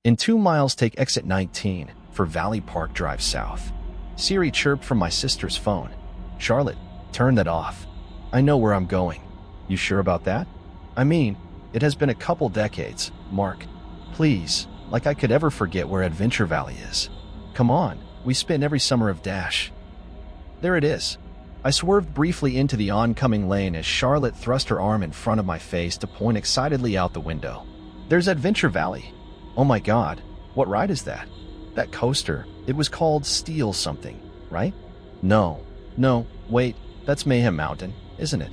In 2 miles, take exit 19 for Valley Park Drive South. Siri chirped from my sister's phone. Charlotte, turn that off. I know where I'm going. You sure about that? I mean, it has been a couple decades, Mark. Please, like I could ever forget where Adventure Valley is. Come on, we spend every summer of Dash. There it is. I swerved briefly into the oncoming lane as Charlotte thrust her arm in front of my face to point excitedly out the window. There's Adventure Valley. Oh my God, what ride is that? That coaster, it was called Steel something, right? No, wait, that's Mayhem Mountain, isn't it?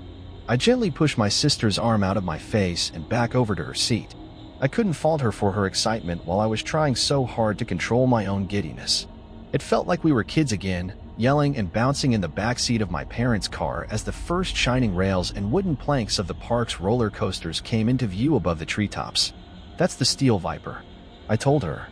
I gently pushed my sister's arm out of my face and back over to her seat. I couldn't fault her for her excitement while I was trying so hard to control my own giddiness. It felt like we were kids again, yelling and bouncing in the back seat of my parents' car as the first shining rails and wooden planks of the park's roller coasters came into view above the treetops. That's the Steel Viper, I told her.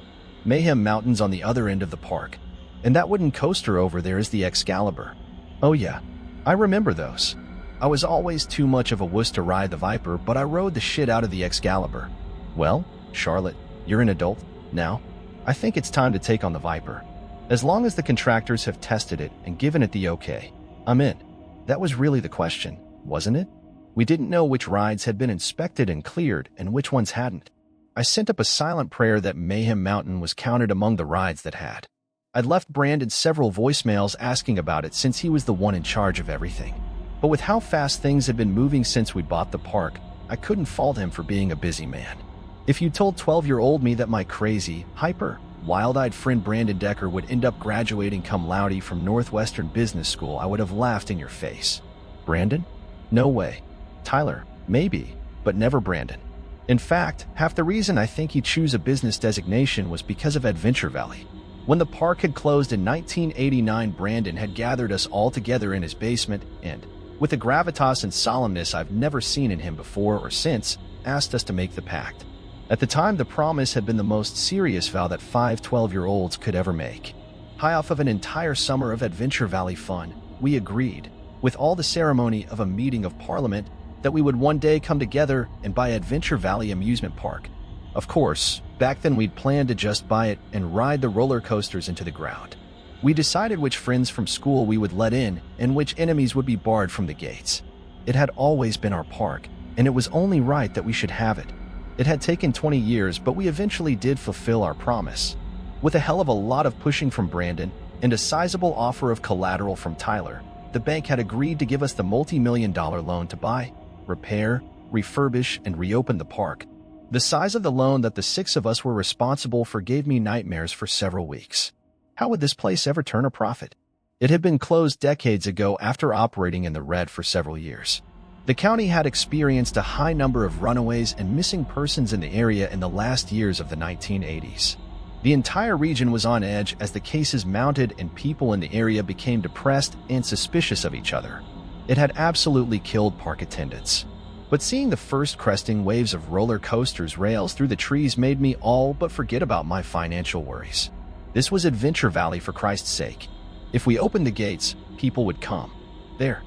Mayhem Mountain's on the other end of the park, and that wooden coaster over there is the Excalibur. Oh yeah, I remember those. I was always too much of a wuss to ride the Viper, but I rode the shit out of the Excalibur. Well, Charlotte, you're an adult now. I think it's time to take on the Viper. As long as the contractors have tested it and given it the okay, I'm in. That was really the question, wasn't it? We didn't know which rides had been inspected and cleared and which ones hadn't. I sent up a silent prayer that Mayhem Mountain was counted among the rides that had. I'd left Brandon several voicemails asking about it since he was the one in charge of everything. But with how fast things had been moving since we bought the park, I couldn't fault him for being a busy man. If you told 12-year-old me that my crazy, hyper, wild-eyed friend Brandon Decker would end up graduating cum laude from Northwestern Business School, I would have laughed in your face. Brandon? No way. Tyler? Maybe, but never Brandon. In fact, half the reason I think he'd choose a business designation was because of Adventure Valley. When the park had closed in 1989, Brandon had gathered us all together in his basement and, with a gravitas and solemnness I've never seen in him before or since, asked us to make the pact. At the time, the promise had been the most serious vow that 5 12-year-olds could ever make. High off of an entire summer of Adventure Valley fun, we agreed, with all the ceremony of a meeting of Parliament, that we would one day come together and buy Adventure Valley Amusement Park. Of course, back then we'd planned to just buy it and ride the roller coasters into the ground. We decided which friends from school we would let in and which enemies would be barred from the gates. It had always been our park, and it was only right that we should have it. It had taken 20 years, but we eventually did fulfill our promise. With a hell of a lot of pushing from Brandon and a sizable offer of collateral from Tyler, the bank had agreed to give us the multi-million-dollar loan to buy, repair, refurbish, and reopen the park. The size of the loan that the 6 of us were responsible for gave me nightmares for several weeks. How would this place ever turn a profit? It had been closed decades ago after operating in the red for several years. The county had experienced a high number of runaways and missing persons in the area in the last years of the 1980s. The entire region was on edge as the cases mounted and people in the area became depressed and suspicious of each other. It had absolutely killed park attendance. But seeing the first cresting waves of roller coasters rails through the trees made me all but forget about my financial worries. This was Adventure Valley, for Christ's sake. If we opened the gates, people would come. There.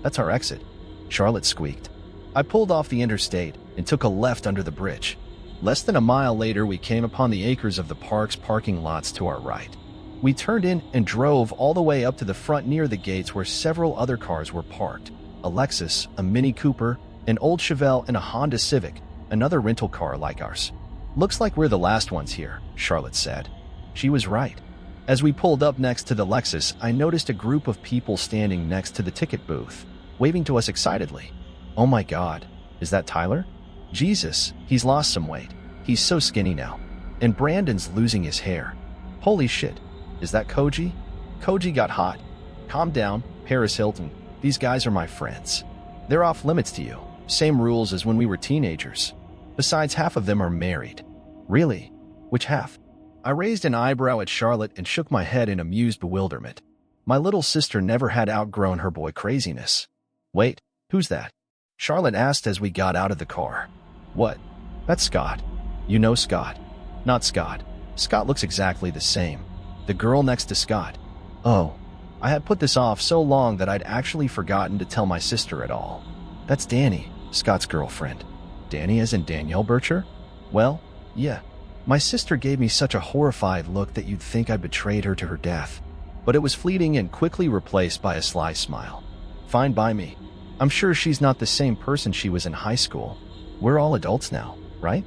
That's our exit, Charlotte squeaked. I pulled off the interstate and took a left under the bridge. Less than a mile later, we came upon the acres of the park's parking lots to our right. We turned in and drove all the way up to the front near the gates where several other cars were parked. A Lexus, a Mini Cooper, an old Chevelle, and a Honda Civic, another rental car like ours. Looks like we're the last ones here, Charlotte said. She was right. As we pulled up next to the Lexus, I noticed a group of people standing next to the ticket booth, waving to us excitedly. Oh my God, is that Tyler? Jesus, he's lost some weight. He's so skinny now. And Brandon's losing his hair. Holy shit, is that Koji? Koji got hot. Calm down, Paris Hilton. These guys are my friends. They're off limits to you. Same rules as when we were teenagers. Besides, half of them are married. Really? Which half? I raised an eyebrow at Charlotte and shook my head in amused bewilderment. My little sister never had outgrown her boy craziness. Wait, who's that? Charlotte asked as we got out of the car. What? That's Scott. You know Scott. Not Scott. Scott looks exactly the same. The girl next to Scott. Oh, I had put this off so long that I'd actually forgotten to tell my sister at all. That's Danny, Scott's girlfriend. Danny as in Danielle Bircher? Well, Yeah. My sister gave me such a horrified look that you'd think I betrayed her to her death. But it was fleeting and quickly replaced by a sly smile. Fine by me. I'm sure she's not the same person she was in high school. We're all adults now, right?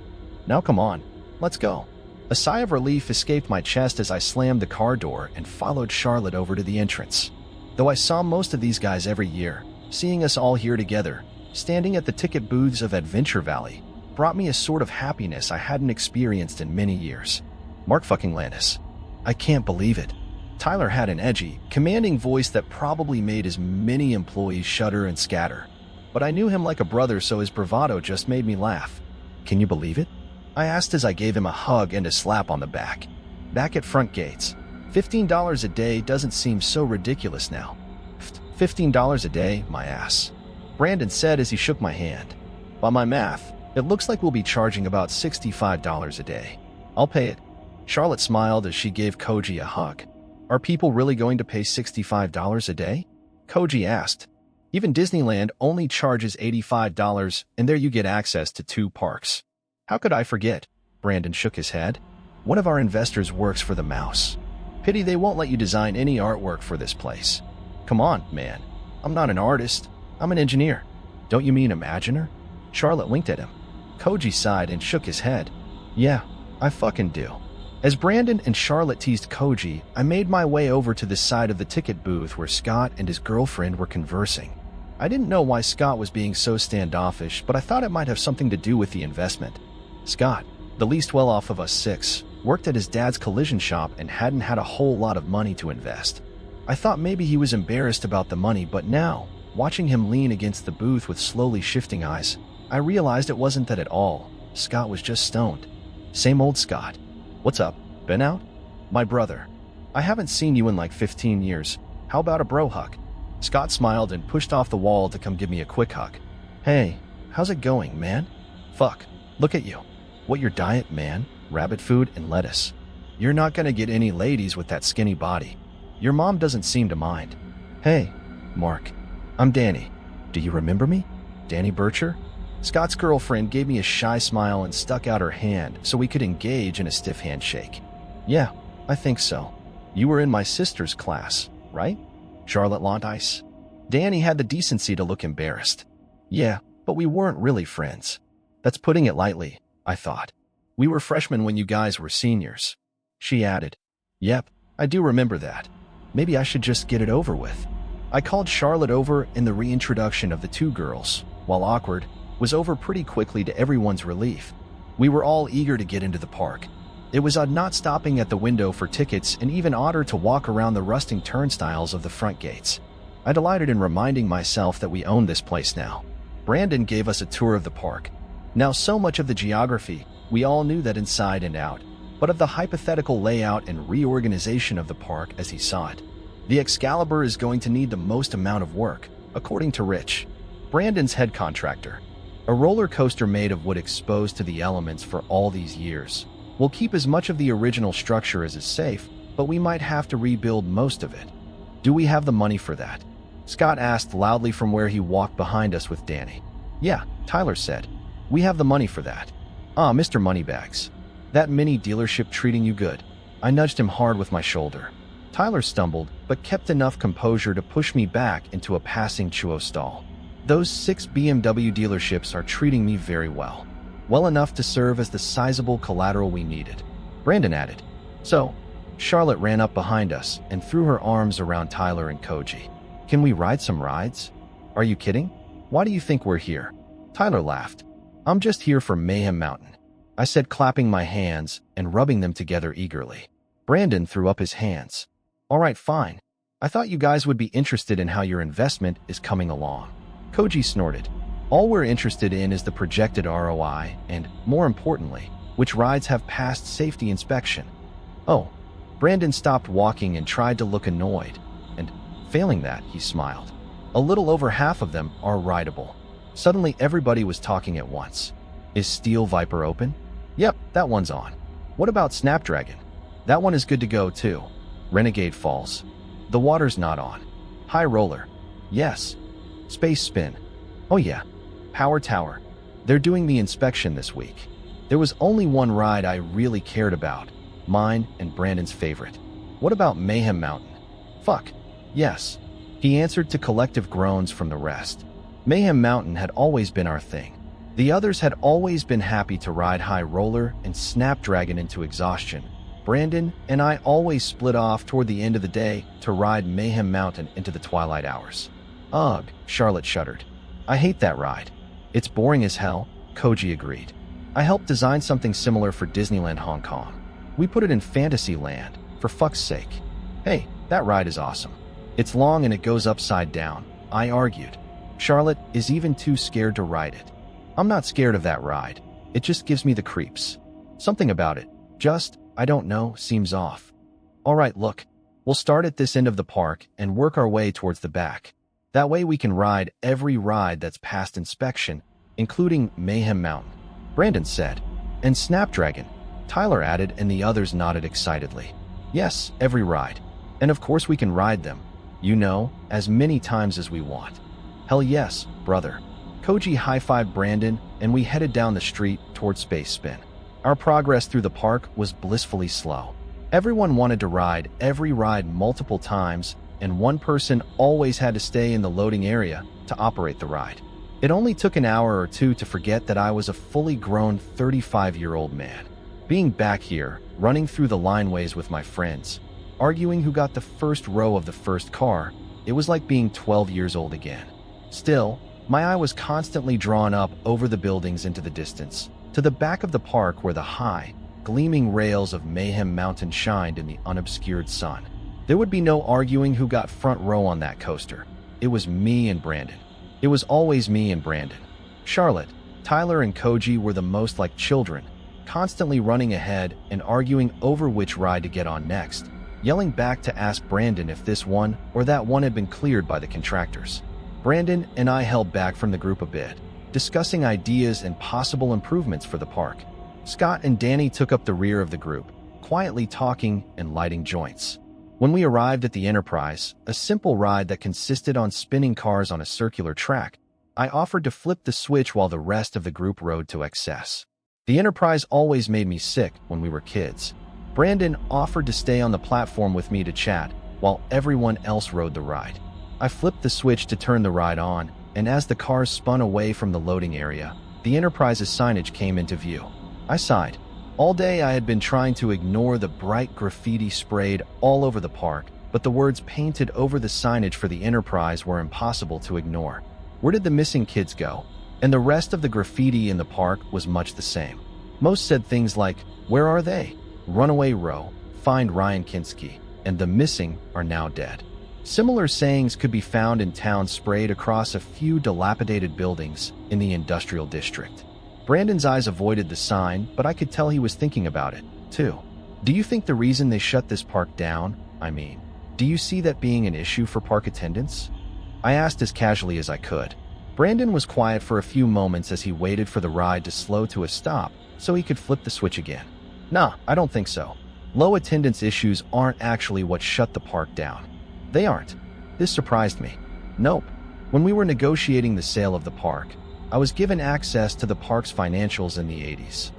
Now come on, let's go. A sigh of relief escaped my chest as I slammed the car door and followed Charlotte over to the entrance. Though I saw most of these guys every year, seeing us all here together, standing at the ticket booths of Adventure Valley, brought me a sort of happiness I hadn't experienced in many years. Mark fucking Landis. I can't believe it. Tyler had an edgy, commanding voice that probably made as many employees shudder and scatter. But I knew him like a brother, so his bravado just made me laugh. Can you believe it? I asked as I gave him a hug and a slap on the back. Back at front gates, $15 a day doesn't seem so ridiculous now. $15 a day, my ass. Brandon said as he shook my hand. By my math, it looks like we'll be charging about $65 a day. I'll pay it. Charlotte smiled as she gave Koji a hug. Are people really going to pay $65 a day? Koji asked. Even Disneyland only charges $85, and there you get access to 2 parks. How could I forget? Brandon shook his head. One of our investors works for the Mouse. Pity they won't let you design any artwork for this place. Come on, man. I'm not an artist. I'm an engineer. Don't you mean Imaginer? Charlotte winked at him. Koji sighed and shook his head. Yeah, I fucking do. As Brandon and Charlotte teased Koji, I made my way over to the side of the ticket booth where Scott and his girlfriend were conversing. I didn't know why Scott was being so standoffish, but I thought it might have something to do with the investment. Scott, the least well-off of us 6, worked at his dad's collision shop and hadn't had a whole lot of money to invest. I thought maybe he was embarrassed about the money, but now, watching him lean against the booth with slowly shifting eyes, I realized it wasn't that at all. Scott was just stoned. Same old Scott. What's up? Been out? My brother. I haven't seen you in like 15 years. How about a bro hug? Scott smiled and pushed off the wall to come give me a quick hug. Hey, how's it going, man? Fuck, look at you. What your diet, man? Rabbit food and lettuce. You're not gonna get any ladies with that skinny body. Your mom doesn't seem to mind. Hey, Mark. I'm Danny. Do you remember me? Danny Bircher? Scott's girlfriend gave me a shy smile and stuck out her hand so we could engage in a stiff handshake. Yeah, I think so. You were in my sister's class, right? Charlotte Londice? Danny had the decency to look embarrassed. Yeah, but we weren't really friends. That's putting it lightly, I thought. We were freshmen when you guys were seniors. She added. Yep, I do remember that. Maybe I should just get it over with. I called Charlotte over, and the reintroduction of the 2 girls, while awkward, was over pretty quickly to everyone's relief. We were all eager to get into the park. It was odd not stopping at the window for tickets, and even odder to walk around the rusting turnstiles of the front gates. I delighted in reminding myself that we owned this place now. Brandon gave us a tour of the park. Now so much of the geography, we all knew that inside and out, but of the hypothetical layout and reorganization of the park as he saw it. The Excalibur is going to need the most amount of work, according to Rich, Brandon's head contractor. A roller coaster made of wood exposed to the elements for all these years will keep as much of the original structure as is safe, but we might have to rebuild most of it. Do we have the money for that? Scott asked loudly from where he walked behind us with Danny. Yeah, Tyler said. We have the money for that. Ah, Mr. Moneybags. That mini dealership treating you good. I nudged him hard with my shoulder. Tyler stumbled, but kept enough composure to push me back into a passing Chuo stall. Those 6 BMW dealerships are treating me very well. Well enough to serve as the sizable collateral we needed. Brandon added. So, Charlotte ran up behind us and threw her arms around Tyler and Koji. Can we ride some rides? Are you kidding? Why do you think we're here? Tyler laughed. I'm just here for Mayhem Mountain, I said, clapping my hands and rubbing them together eagerly. Brandon threw up his hands. All right, fine. I thought you guys would be interested in how your investment is coming along. Koji snorted. All we're interested in is the projected ROI and, more importantly, which rides have passed safety inspection. Oh, Brandon stopped walking and tried to look annoyed, and, failing that, he smiled. A little over half of them are rideable. Suddenly everybody was talking at once. Is Steel Viper open? Yep, that one's on. What about Snapdragon? That one is good to go too. Renegade Falls. The water's not on. High Roller. Yes. Space Spin. Oh yeah. Power Tower. They're doing the inspection this week. There was only one ride I really cared about, mine and Brandon's favorite. What about Mayhem Mountain? Fuck. Yes. He answered to collective groans from the rest. Mayhem Mountain had always been our thing. The others had always been happy to ride High Roller and Snapdragon into exhaustion. Brandon and I always split off toward the end of the day to ride Mayhem Mountain into the twilight hours. Ugh, Charlotte shuddered. I hate that ride. It's boring as hell, Koji agreed. I helped design something similar for Disneyland Hong Kong. We put it in Fantasyland, for fuck's sake. Hey, that ride is awesome. It's long and it goes upside down, I argued. Charlotte is even too scared to ride it. I'm not scared of that ride. It just gives me the creeps. Something about it, just, I don't know, seems off. All right, look. We'll start at this end of the park and work our way towards the back. That way we can ride every ride that's passed inspection, including Mayhem Mountain, Brandon said. And Snapdragon, Tyler added, and the others nodded excitedly. Yes, every ride. And of course we can ride them, you know, as many times as we want. Hell yes, brother. Koji high-fived Brandon, and we headed down the street toward Space Spin. Our progress through the park was blissfully slow. Everyone wanted to ride every ride multiple times, and one person always had to stay in the loading area to operate the ride. It only took an hour or two to forget that I was a fully grown 35-year-old man. Being back here, running through the lineways with my friends, arguing who got the first row of the first car, it was like being 12 years old again. Still, my eye was constantly drawn up over the buildings into the distance, to the back of the park where the high, gleaming rails of Mayhem Mountain shined in the unobscured sun. There would be no arguing who got front row on that coaster. It was me and Brandon. It was always me and Brandon. Charlotte, Tyler, and Koji were the most like children, constantly running ahead and arguing over which ride to get on next, yelling back to ask Brandon if this one or that one had been cleared by the contractors. Brandon and I held back from the group a bit, discussing ideas and possible improvements for the park. Scott and Danny took up the rear of the group, quietly talking and lighting joints. When we arrived at the Enterprise, a simple ride that consisted on spinning cars on a circular track, I offered to flip the switch while the rest of the group rode to excess. The Enterprise always made me sick when we were kids. Brandon offered to stay on the platform with me to chat, while everyone else rode the ride. I flipped the switch to turn the ride on, and as the cars spun away from the loading area, the Enterprise's signage came into view. I sighed. All day I had been trying to ignore the bright graffiti sprayed all over the park, but the words painted over the signage for the Enterprise were impossible to ignore. Where did the missing kids go? And the rest of the graffiti in the park was much the same. Most said things like, "Where are they? Runaway Row, find Ryan Kinski, and the missing are now dead." Similar sayings could be found in towns sprayed across a few dilapidated buildings in the industrial district. Brandon's eyes avoided the sign, but I could tell he was thinking about it, too. Do you think the reason they shut this park down, do you see that being an issue for park attendants? I asked as casually as I could. Brandon was quiet for a few moments as he waited for the ride to slow to a stop so he could flip the switch again. Nah, I don't think so. Low attendance issues aren't actually what shut the park down. They aren't. This surprised me. Nope. When we were negotiating the sale of the park, I was given access to the park's financials in the 80s.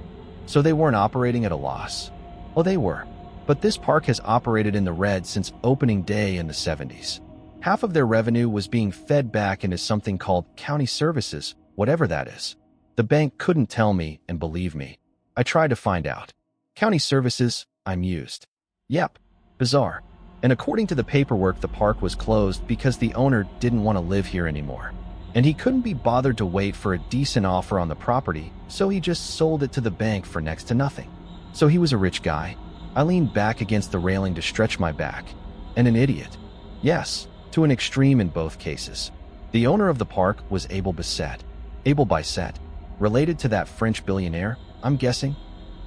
So they weren't operating at a loss. Well, they were. But this park has operated in the red since opening day in the 70s. Half of their revenue was being fed back into something called county services, whatever that is. The bank couldn't tell me, and believe me, I tried to find out. County services, I mused. Yep, bizarre. And according to the paperwork, the park was closed because the owner didn't want to live here anymore. And he couldn't be bothered to wait for a decent offer on the property, so he just sold it to the bank for next to nothing. So he was a rich guy. I leaned back against the railing to stretch my back. And an idiot. Yes, to an extreme in both cases. The owner of the park was Abel Bisset. Abel Bisset. Related to that French billionaire, I'm guessing?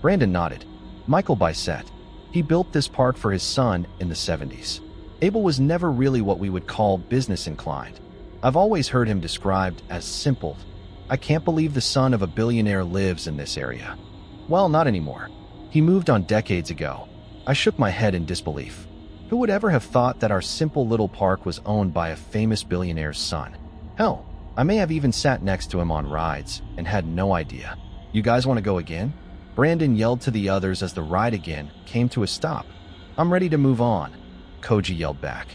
Brandon nodded. Michael Bisset. He built this park for his son in the 70s. Abel was never really what we would call business inclined. I've always heard him described as simple. I can't believe the son of a billionaire lives in this area. Well, not anymore. He moved on decades ago. I shook my head in disbelief. Who would ever have thought that our simple little park was owned by a famous billionaire's son? Hell, I may have even sat next to him on rides and had no idea. You guys want to go again? Brandon yelled to the others as the ride again came to a stop. I'm ready to move on, Koji yelled back.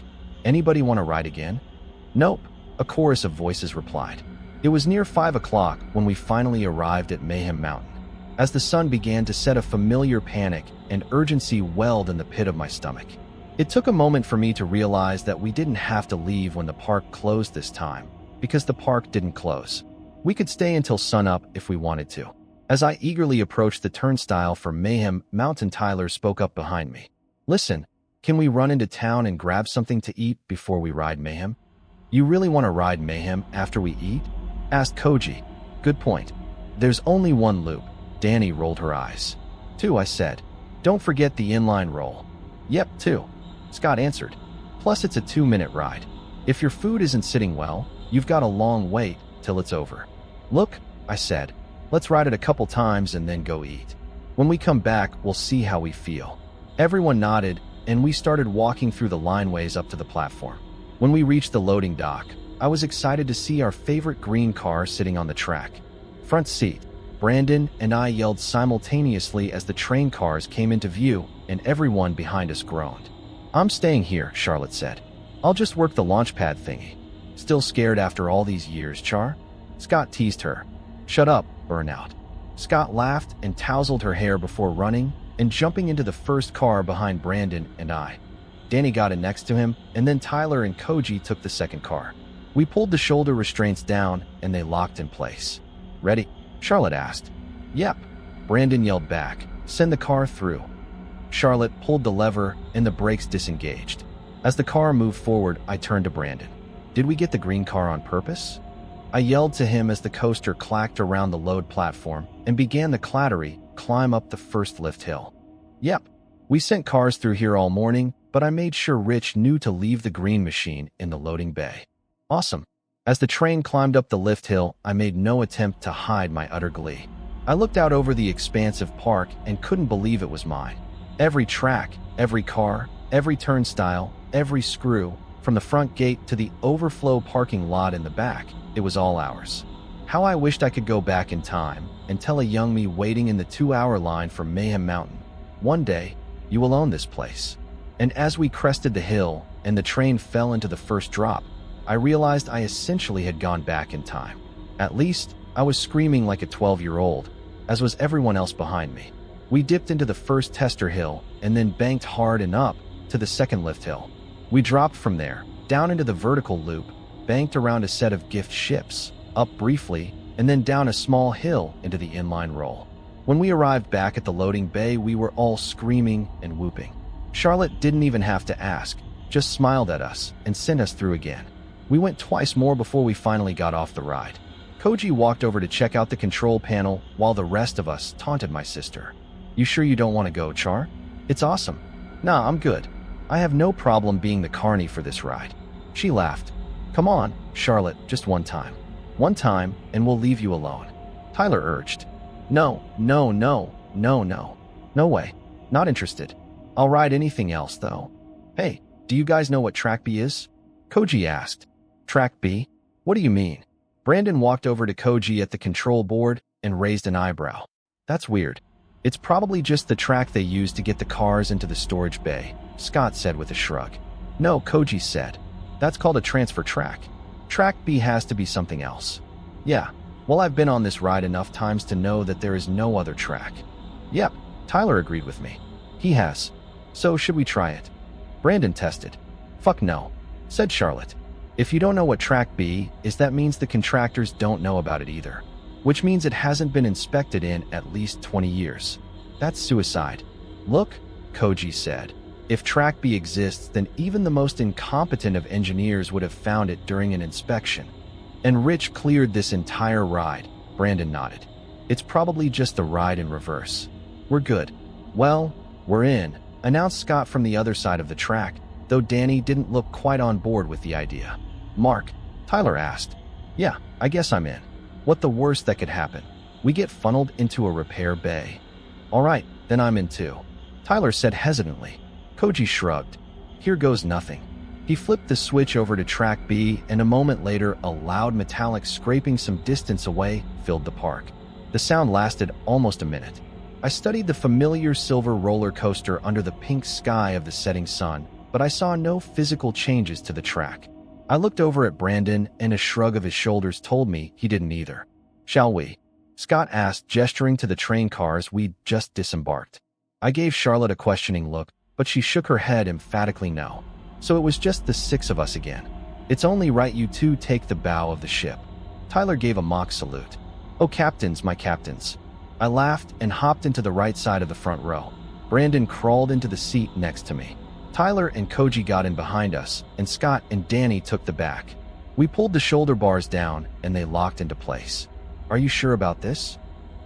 Anybody want to ride again? Nope, a chorus of voices replied. It was near 5 o'clock when we finally arrived at Mayhem Mountain. As the sun began to set, a familiar panic and urgency welled in the pit of my stomach. It took a moment for me to realize that we didn't have to leave when the park closed this time, because the park didn't close. We could stay until sunup if we wanted to. As I eagerly approached the turnstile for Mayhem Mountain, Tyler spoke up behind me. Listen, can we run into town and grab something to eat before we ride Mayhem? You really want to ride Mayhem after we eat? Asked Koji. Good point. There's only one loop. Danny rolled her eyes. 2, I said. Don't forget the inline roll. Yep, 2. Scott answered. Plus it's a 2-minute ride. If your food isn't sitting well, you've got a long wait till it's over. Look, I said. Let's ride it a couple times and then go eat. When we come back, we'll see how we feel. Everyone nodded, and we started walking through the lineways up to the platform. When we reached the loading dock, I was excited to see our favorite green car sitting on the track. Front seat. Brandon and I yelled simultaneously as the train cars came into view, and everyone behind us groaned. I'm staying here, Charlotte said. I'll just work the launch pad thingy. Still scared after all these years, Char? Scott teased her. Shut up, Burnout. Scott laughed and tousled her hair before running and jumping into the first car behind Brandon and I. Danny got in next to him, and then Tyler and Koji took the second car. We pulled the shoulder restraints down, and they locked in place. Ready? Charlotte asked. Yep. Brandon yelled back. Send the car through. Charlotte pulled the lever, and the brakes disengaged. As the car moved forward, I turned to Brandon. Did we get the green car on purpose? I yelled to him as the coaster clacked around the load platform and began the clattery climb up the first lift hill. Yep, we sent cars through here all morning, but I made sure Rich knew to leave the green machine in the loading bay. Awesome. As the train climbed up the lift hill, I made no attempt to hide my utter glee. I looked out over the expansive park and couldn't believe it was mine. Every track, every car, every turnstile, every screw, from the front gate to the overflow parking lot in the back, it was all ours. How I wished I could go back in time and tell a young me waiting in the 2-hour line for Mayhem Mountain, one day, you will own this place. And as we crested the hill and the train fell into the first drop, I realized I essentially had gone back in time. At least, I was screaming like a 12-year-old, as was everyone else behind me. We dipped into the first tester hill and then banked hard and up to the second lift hill. We dropped from there, down into the vertical loop, banked around a set of gift ships, up briefly, and then down a small hill into the inline roll. When we arrived back at the loading bay, we were all screaming and whooping. Charlotte didn't even have to ask, just smiled at us and sent us through again. We went twice more before we finally got off the ride. Koji walked over to check out the control panel while the rest of us taunted my sister. You sure you don't want to go, Char? It's awesome. Nah, I'm good. I have no problem being the carny for this ride. She laughed. Come on, Charlotte, just one time. One time, and we'll leave you alone. Tyler urged. No. No way. Not interested. I'll ride anything else, though. Hey, do you guys know what Track B is? Koji asked. Track B? What do you mean? Brandon walked over to Koji at the control board and raised an eyebrow. That's weird. It's probably just the track they use to get the cars into the storage bay, Scott said with a shrug. No, Koji said. That's called a transfer track. Track B has to be something else. Yeah, well, I've been on this ride enough times to know that there is no other track. Yep, Tyler agreed with me. He has. So should we try it? Brandon tested. Fuck no, said Charlotte. If you don't know what Track B is, that means the contractors don't know about it either. Which means it hasn't been inspected in at least 20 years. That's suicide. Look, Koji said. If Track B exists, then even the most incompetent of engineers would have found it during an inspection. And Rich cleared this entire ride, Brandon nodded. It's probably just the ride in reverse. We're good. Well, we're in, announced Scott from the other side of the track, though Danny didn't look quite on board with the idea. Mark, Tyler asked. Yeah, I guess I'm in. What the worst that could happen? We get funneled into a repair bay. All right, then I'm in too, Tyler said hesitantly. Koji shrugged. Here goes nothing. He flipped the switch over to Track B, and a moment later, a loud metallic scraping some distance away filled the park. The sound lasted almost a minute. I studied the familiar silver roller coaster under the pink sky of the setting sun, but I saw no physical changes to the track. I looked over at Brandon, and a shrug of his shoulders told me he didn't either. "Shall we?" Scott asked, gesturing to the train cars we'd just disembarked. I gave Charlotte a questioning look, but she shook her head emphatically no. So it was just the six of us again. "It's only right you two take the bow of the ship." Tyler gave a mock salute. "Oh, captains, my captains." I laughed and hopped into the right side of the front row. Brandon crawled into the seat next to me. Tyler and Koji got in behind us, and Scott and Danny took the back. We pulled the shoulder bars down, and they locked into place. "Are you sure about this?"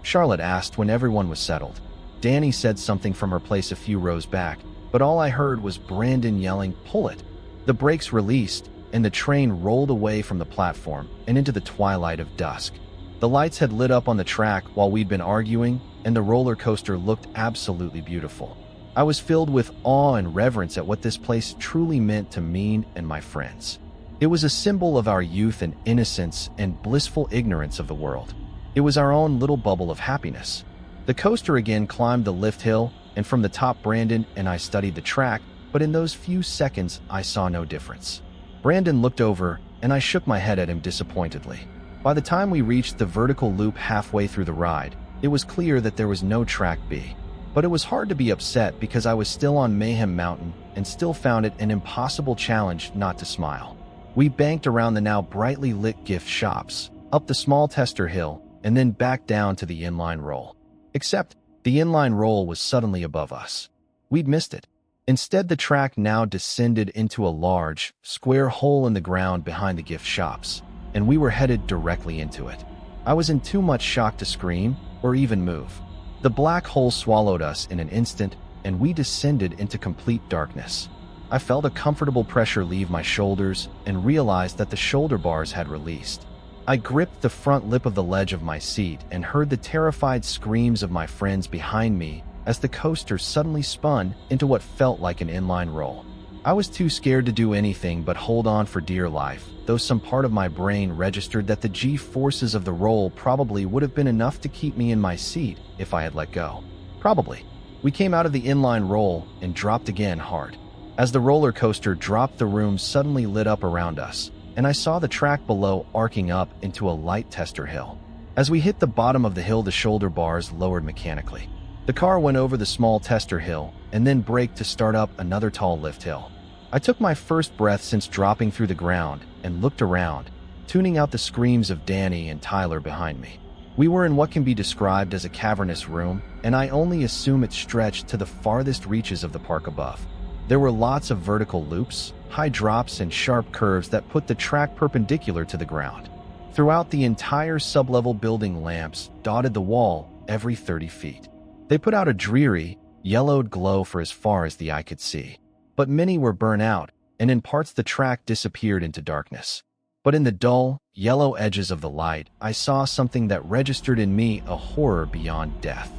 Charlotte asked when everyone was settled. Danny said something from her place a few rows back, but all I heard was Brandon yelling, "Pull it!" The brakes released, and the train rolled away from the platform and into the twilight of dusk. The lights had lit up on the track while we'd been arguing, and the roller coaster looked absolutely beautiful. I was filled with awe and reverence at what this place truly meant to me and my friends. It was a symbol of our youth and innocence and blissful ignorance of the world. It was our own little bubble of happiness. The coaster again climbed the lift hill, and from the top Brandon and I studied the track, but in those few seconds I saw no difference. Brandon looked over, and I shook my head at him disappointedly. By the time we reached the vertical loop halfway through the ride, it was clear that there was no track B. But it was hard to be upset because I was still on Mayhem Mountain and still found it an impossible challenge not to smile. We banked around the now brightly lit gift shops, up the small tester hill, and then back down to the inline roll. Except, the inline roll was suddenly above us. We'd missed it. Instead, the track now descended into a large, square hole in the ground behind the gift shops, and we were headed directly into it. I was in too much shock to scream or even move. The black hole swallowed us in an instant, and we descended into complete darkness. I felt a comfortable pressure leave my shoulders and realized that the shoulder bars had released. I gripped the front lip of the ledge of my seat and heard the terrified screams of my friends behind me as the coaster suddenly spun into what felt like an inline roll. I was too scared to do anything but hold on for dear life, though some part of my brain registered that the G-forces of the roll probably would have been enough to keep me in my seat if I had let go. Probably. We came out of the inline roll and dropped again hard. As the roller coaster dropped, the room suddenly lit up around us, and I saw the track below arcing up into a light tester hill. As we hit the bottom of the hill, the shoulder bars lowered mechanically. The car went over the small tester hill and then braked to start up another tall lift hill. I took my first breath since dropping through the ground and looked around, tuning out the screams of Danny and Tyler behind me. We were in what can be described as a cavernous room, and I only assume it stretched to the farthest reaches of the park above. There were lots of vertical loops, high drops, and sharp curves that put the track perpendicular to the ground. Throughout the entire sublevel building, lamps dotted the wall every 30 feet. They put out a dreary, yellowed glow for as far as the eye could see. But many were burnt out, and in parts the track disappeared into darkness. But in the dull, yellow edges of the light, I saw something that registered in me a horror beyond death.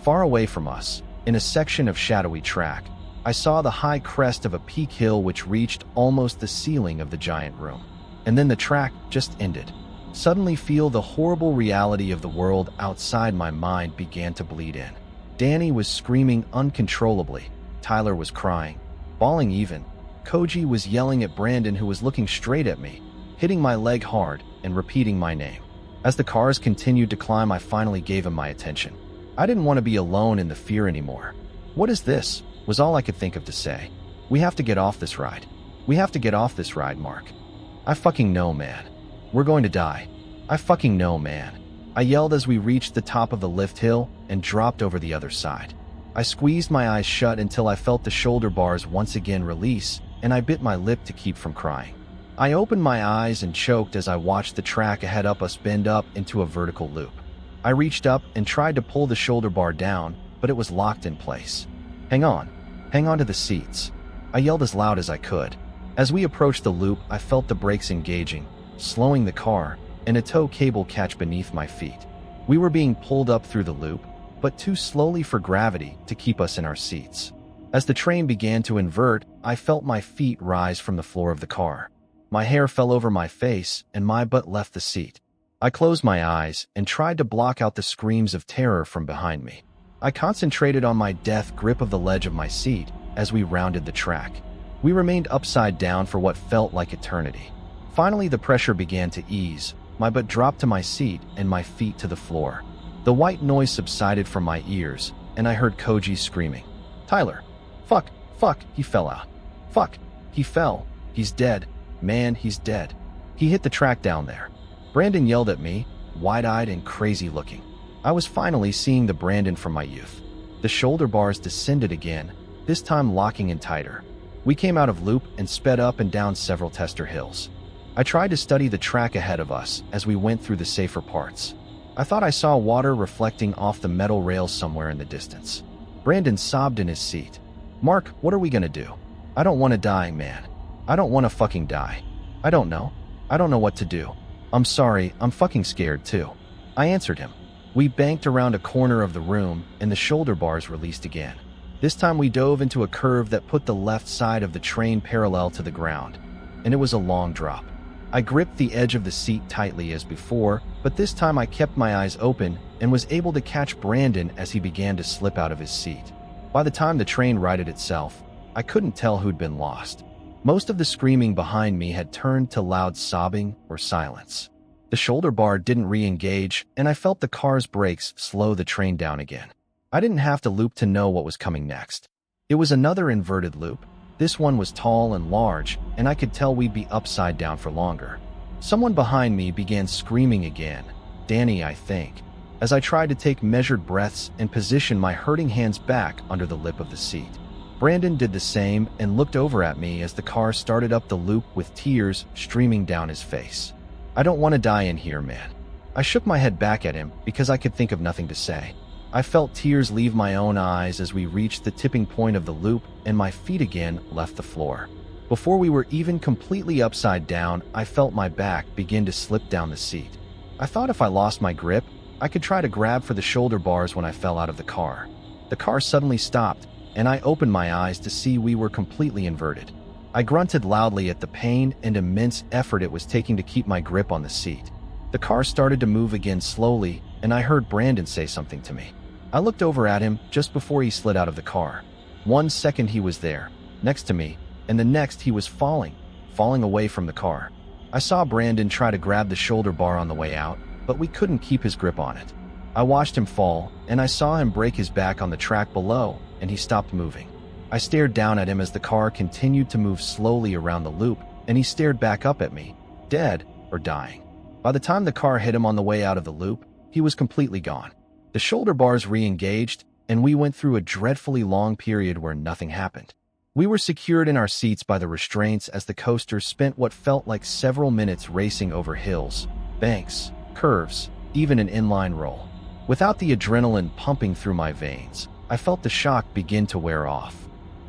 Far away from us, in a section of shadowy track, I saw the high crest of a peak hill which reached almost the ceiling of the giant room. And then the track just ended. Suddenly, feel the horrible reality of the world outside my mind began to bleed in. Danny was screaming uncontrollably. Tyler was crying, bawling even. Koji was yelling at Brandon, who was looking straight at me, hitting my leg hard and repeating my name. As the cars continued to climb, I finally gave him my attention. I didn't want to be alone in the fear anymore. "What is this?" was all I could think of to say. "We have to get off this ride. We have to get off this ride, Mark." "I fucking know, man. We're going to die. I fucking know, man." I yelled as we reached the top of the lift hill and dropped over the other side. I squeezed my eyes shut until I felt the shoulder bars once again release, and I bit my lip to keep from crying. I opened my eyes and choked as I watched the track ahead up us bend up into a vertical loop. I reached up and tried to pull the shoulder bar down, but it was locked in place. Hang on to the seats," I yelled as loud as I could. As we approached the loop, I felt the brakes engaging, slowing the car, and a tow cable catch beneath my feet. We were being pulled up through the loop, but too slowly for gravity to keep us in our seats. As the train began to invert, I felt my feet rise from the floor of the car. My hair fell over my face, and my butt left the seat. I closed my eyes and tried to block out the screams of terror from behind me. I concentrated on my death grip of the ledge of my seat as we rounded the track. We remained upside down for what felt like eternity. Finally, the pressure began to ease. My butt dropped to my seat and my feet to the floor. The white noise subsided from my ears, and I heard Koji screaming, "Tyler! Fuck! Fuck! He fell out! Fuck! He fell! He's dead! Man, he's dead! He hit the track down there!" Brandon yelled at me, wide-eyed and crazy looking. I was finally seeing the Brandon from my youth. The shoulder bars descended again, this time locking in tighter. We came out of loop and sped up and down several tester hills. I tried to study the track ahead of us as we went through the safer parts. I thought I saw water reflecting off the metal rails somewhere in the distance. Brandon sobbed in his seat. "Mark, what are we gonna do? I don't want to die, man. I don't want to fucking die. I don't know. I don't know what to do. I'm sorry, I'm fucking scared too." I answered him. We banked around a corner of the room and the shoulder bars released again. This time we dove into a curve that put the left side of the train parallel to the ground, and it was a long drop. I gripped the edge of the seat tightly as before, but this time I kept my eyes open and was able to catch Brandon as he began to slip out of his seat. By the time the train righted itself, I couldn't tell who'd been lost. Most of the screaming behind me had turned to loud sobbing or silence. The shoulder bar didn't re-engage, and I felt the car's brakes slow the train down again. I didn't have to loop to know what was coming next. It was another inverted loop. This one was tall and large, and I could tell we'd be upside down for longer. Someone behind me began screaming again. Danny, I think, as I tried to take measured breaths and position my hurting hands back under the lip of the seat. Brandon did the same and looked over at me as the car started up the loop with tears streaming down his face. "I don't want to die in here, man." I shook my head back at him because I could think of nothing to say. I felt tears leave my own eyes as we reached the tipping point of the loop and my feet again left the floor. Before we were even completely upside down, I felt my back begin to slip down the seat. I thought if I lost my grip, I could try to grab for the shoulder bars when I fell out of the car. The car suddenly stopped, and I opened my eyes to see we were completely inverted. I grunted loudly at the pain and immense effort it was taking to keep my grip on the seat. The car started to move again slowly, and I heard Brandon say something to me. I looked over at him just before he slid out of the car. 1 second he was there, next to me, and the next he was falling away from the car. I saw Brandon try to grab the shoulder bar on the way out, but we couldn't keep his grip on it. I watched him fall, and I saw him break his back on the track below, and he stopped moving. I stared down at him as the car continued to move slowly around the loop, and he stared back up at me, dead or dying. By the time the car hit him on the way out of the loop, he was completely gone. The shoulder bars re-engaged, and we went through a dreadfully long period where nothing happened. We were secured in our seats by the restraints as the coaster spent what felt like several minutes racing over hills, banks, curves, even an inline roll. Without the adrenaline pumping through my veins, I felt the shock begin to wear off.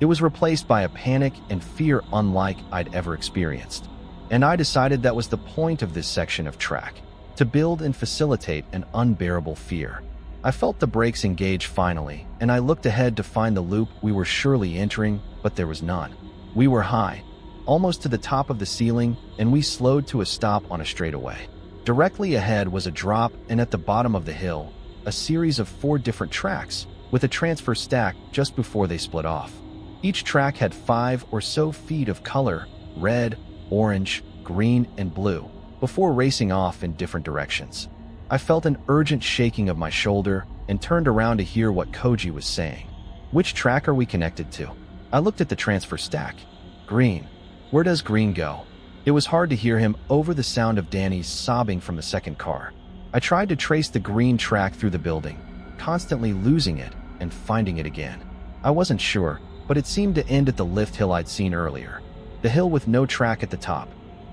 It was replaced by a panic and fear unlike I'd ever experienced. And I decided that was the point of this section of track, to build and facilitate an unbearable fear. I felt the brakes engage finally, and I looked ahead to find the loop we were surely entering, but there was none. We were high, almost to the top of the ceiling, and we slowed to a stop on a straightaway. Directly ahead was a drop, and at the bottom of the hill, a series of 4 different tracks, with a transfer stack just before they split off. Each track had 5 or so feet of color, red, orange, green, and blue, before racing off in different directions. I felt an urgent shaking of my shoulder and turned around to hear what Koji was saying. "Which track are we connected to?" I looked at the transfer stack. "Green. Where does green go?" It was hard to hear him over the sound of Danny's sobbing from the second car. I tried to trace the green track through the building, constantly losing it and finding it again. I wasn't sure, but it seemed to end at the lift hill I'd seen earlier. The hill with no track at the top.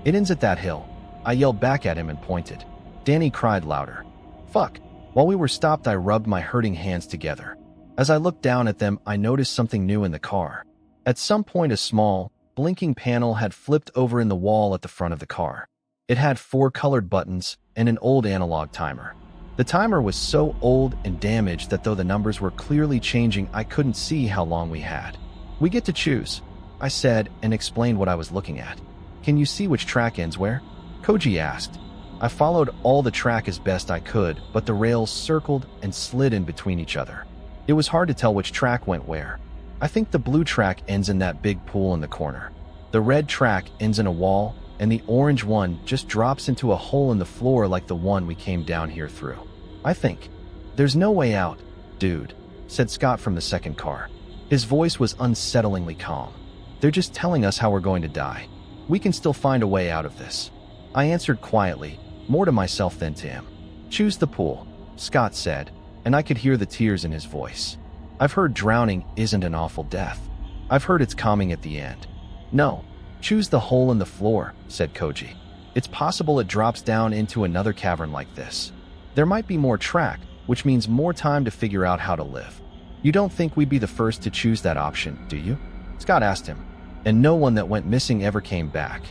"It ends at that hill." I yelled back at him and pointed. Danny cried louder. "Fuck." While we were stopped, I rubbed my hurting hands together. As I looked down at them, I noticed something new in the car. At some point, a small, blinking panel had flipped over in the wall at the front of the car. It had 4 colored buttons and an old analog timer. The timer was so old and damaged that though the numbers were clearly changing, I couldn't see how long we had. "We get to choose," I said and explained what I was looking at. "Can you see which track ends where?" Koji asked. I followed all the track as best I could, but the rails circled and slid in between each other. It was hard to tell which track went where. I think the blue track ends in that big pool in the corner. The red track ends in a wall, and the orange one just drops into a hole in the floor like the one we came down here through. I think. There's no way out, dude, said Scott from the second car. His voice was unsettlingly calm. They're just telling us how we're going to die. We can still find a way out of this. I answered quietly, more to myself than to him. Choose the pool, Scott said, and I could hear the tears in his voice. I've heard drowning isn't an awful death. I've heard it's calming at the end. No, choose the hole in the floor, said Koji. It's possible it drops down into another cavern like this. There might be more track, which means more time to figure out how to live. You don't think we'd be the first to choose that option, do you? Scott asked him. And no one that went missing ever came back.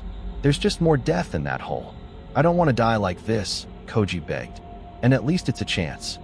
There's just more death in that hole. I don't want to die like this, Koji begged. And at least it's a chance.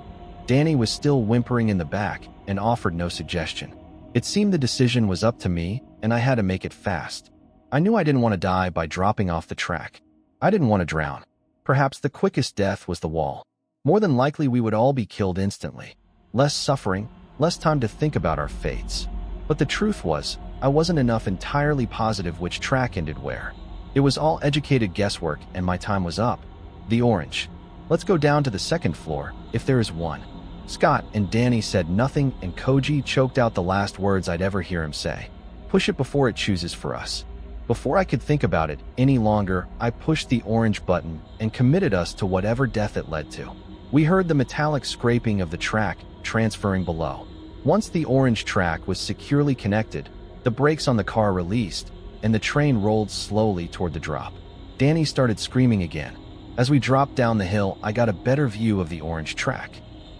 Danny was still whimpering in the back and offered no suggestion. It seemed the decision was up to me, and I had to make it fast. I knew I didn't want to die by dropping off the track. I didn't want to drown. Perhaps the quickest death was the wall. More than likely we would all be killed instantly. Less suffering, less time to think about our fates. But the truth was, I wasn't entirely positive which track ended where. It was all educated guesswork, and my time was up. The orange. Let's go down to the second floor, if there is one. Scott and Danny said nothing, and Koji choked out the last words I'd ever hear him say. Push it before it chooses for us. Before I could think about it any longer, I pushed the orange button and committed us to whatever death it led to. We heard the metallic scraping of the track transferring below. Once the orange track was securely connected, the brakes on the car released, and the train rolled slowly toward the drop. Danny started screaming again. As we dropped down the hill, I got a better view of the orange track.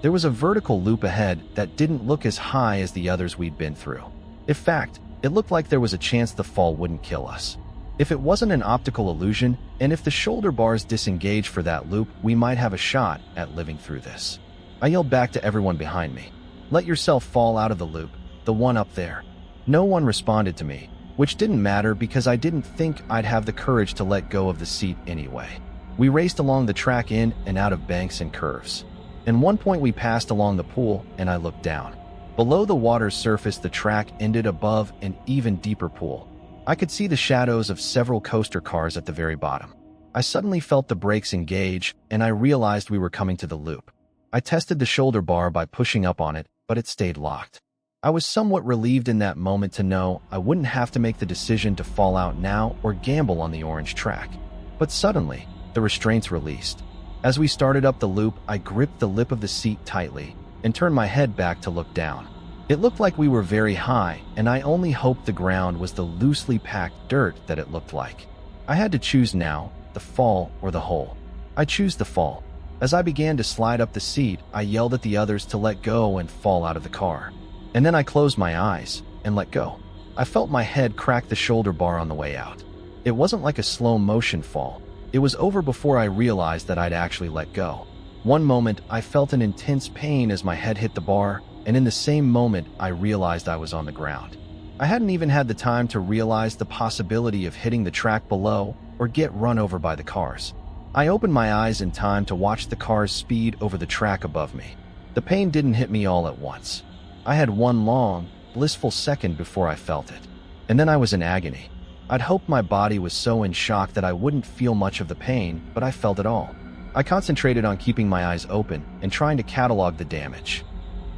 There was a vertical loop ahead that didn't look as high as the others we'd been through. In fact, it looked like there was a chance the fall wouldn't kill us. If it wasn't an optical illusion, and if the shoulder bars disengaged for that loop, we might have a shot at living through this. I yelled back to everyone behind me. Let yourself fall out of the loop, the one up there. No one responded to me, which didn't matter because I didn't think I'd have the courage to let go of the seat anyway. We raced along the track in and out of banks and curves. At one point we passed along the pool, and I looked down. Below the water's surface, the track ended above an even deeper pool. I could see the shadows of several coaster cars at the very bottom. I suddenly felt the brakes engage, and I realized we were coming to the loop. I tested the shoulder bar by pushing up on it, but it stayed locked. I was somewhat relieved in that moment to know I wouldn't have to make the decision to fall out now or gamble on the orange track. But suddenly, the restraints released. As we started up the loop, I gripped the lip of the seat tightly and turned my head back to look down. It looked like we were very high, and I only hoped the ground was the loosely packed dirt that it looked like. I had to choose now, the fall or the hole. I chose the fall. As I began to slide up the seat, I yelled at the others to let go and fall out of the car. And then I closed my eyes and let go. I felt my head crack the shoulder bar on the way out. It wasn't like a slow motion fall. It was over before I realized that I'd actually let go. One moment, I felt an intense pain as my head hit the bar, and in the same moment, I realized I was on the ground. I hadn't even had the time to realize the possibility of hitting the track below or get run over by the cars. I opened my eyes in time to watch the cars speed over the track above me. The pain didn't hit me all at once. I had one long, blissful second before I felt it. And then I was in agony. I'd hoped my body was so in shock that I wouldn't feel much of the pain, but I felt it all. I concentrated on keeping my eyes open and trying to catalog the damage.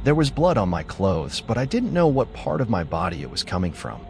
There was blood on my clothes, but I didn't know what part of my body it was coming from.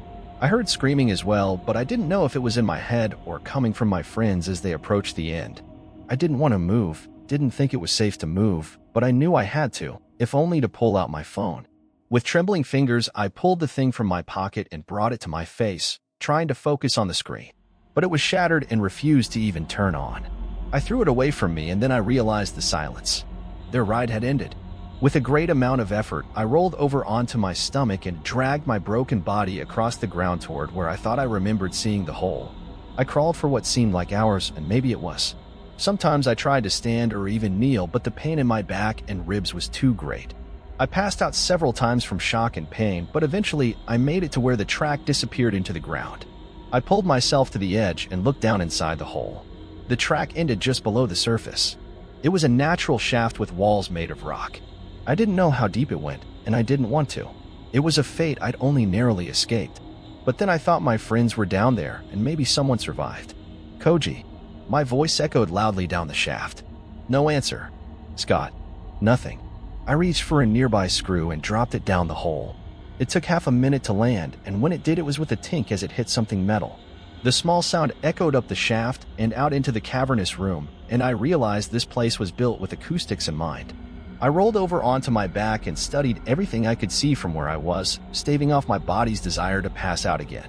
I heard screaming as well, but I didn't know if it was in my head or coming from my friends as they approached the end. I didn't want to move, didn't think it was safe to move, but I knew I had to, if only to pull out my phone. With trembling fingers, I pulled the thing from my pocket and brought it to my face, trying to focus on the screen. But it was shattered and refused to even turn on. I threw it away from me, and then I realized the silence. Their ride had ended. With a great amount of effort, I rolled over onto my stomach and dragged my broken body across the ground toward where I thought I remembered seeing the hole. I crawled for what seemed like hours, and maybe it was. Sometimes I tried to stand or even kneel, but the pain in my back and ribs was too great. I passed out several times from shock and pain, but eventually I made it to where the track disappeared into the ground. I pulled myself to the edge and looked down inside the hole. The track ended just below the surface. It was a natural shaft with walls made of rock. I didn't know how deep it went, and I didn't want to. It was a fate I'd only narrowly escaped. But then I thought my friends were down there, and maybe someone survived. Koji. My voice echoed loudly down the shaft. No answer. Scott. Nothing. I reached for a nearby screw and dropped it down the hole. It took half a minute to land, and when it did, it was with a tink as it hit something metal. The small sound echoed up the shaft and out into the cavernous room, and I realized this place was built with acoustics in mind. I rolled over onto my back and studied everything I could see from where I was, staving off my body's desire to pass out again.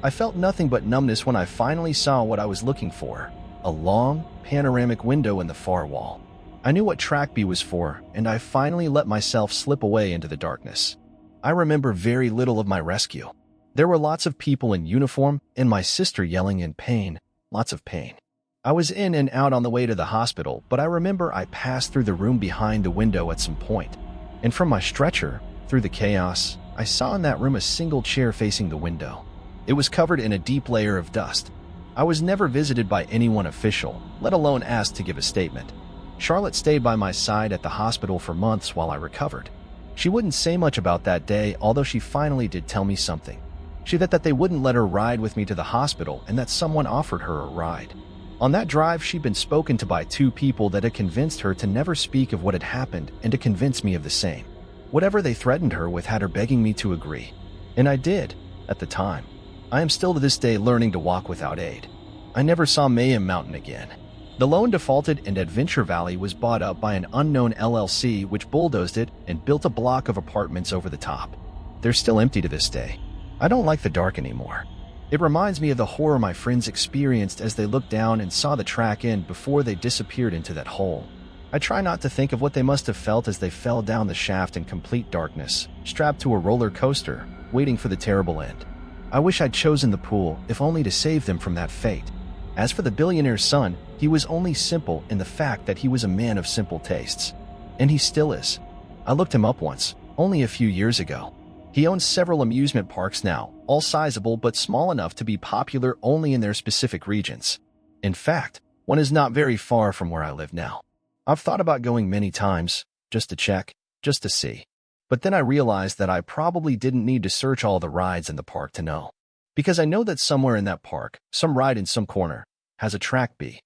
I felt nothing but numbness when I finally saw what I was looking for, a long, panoramic window in the far wall. I knew what track B was for, and I finally let myself slip away into the darkness. I remember very little of my rescue. There were lots of people in uniform and my sister yelling in pain, lots of pain. I was in and out on the way to the hospital, but I remember I passed through the room behind the window at some point. And from my stretcher, through the chaos, I saw in that room a single chair facing the window. It was covered in a deep layer of dust. I was never visited by anyone official, let alone asked to give a statement. Charlotte stayed by my side at the hospital for months while I recovered. She wouldn't say much about that day, although she finally did tell me something. She said that they wouldn't let her ride with me to the hospital and that someone offered her a ride. On that drive, she'd been spoken to by 2 people that had convinced her to never speak of what had happened and to convince me of the same. Whatever they threatened her with had her begging me to agree. And I did, at the time. I am still to this day learning to walk without aid. I never saw Mayhem Mountain again. The loan defaulted and Adventure Valley was bought up by an unknown LLC which bulldozed it and built a block of apartments over the top. They're still empty to this day. I don't like the dark anymore. It reminds me of the horror my friends experienced as they looked down and saw the track end before they disappeared into that hole. I try not to think of what they must have felt as they fell down the shaft in complete darkness, strapped to a roller coaster, waiting for the terrible end. I wish I'd chosen the pool, if only to save them from that fate. As for the billionaire's son, he was only simple in the fact that he was a man of simple tastes. And he still is. I looked him up once, only a few years ago. He owns several amusement parks now, all sizable but small enough to be popular only in their specific regions. In fact, one is not very far from where I live now. I've thought about going many times, just to check, just to see. But then I realized that I probably didn't need to search all the rides in the park to know. Because I know that somewhere in that park, some ride in some corner, has a track B.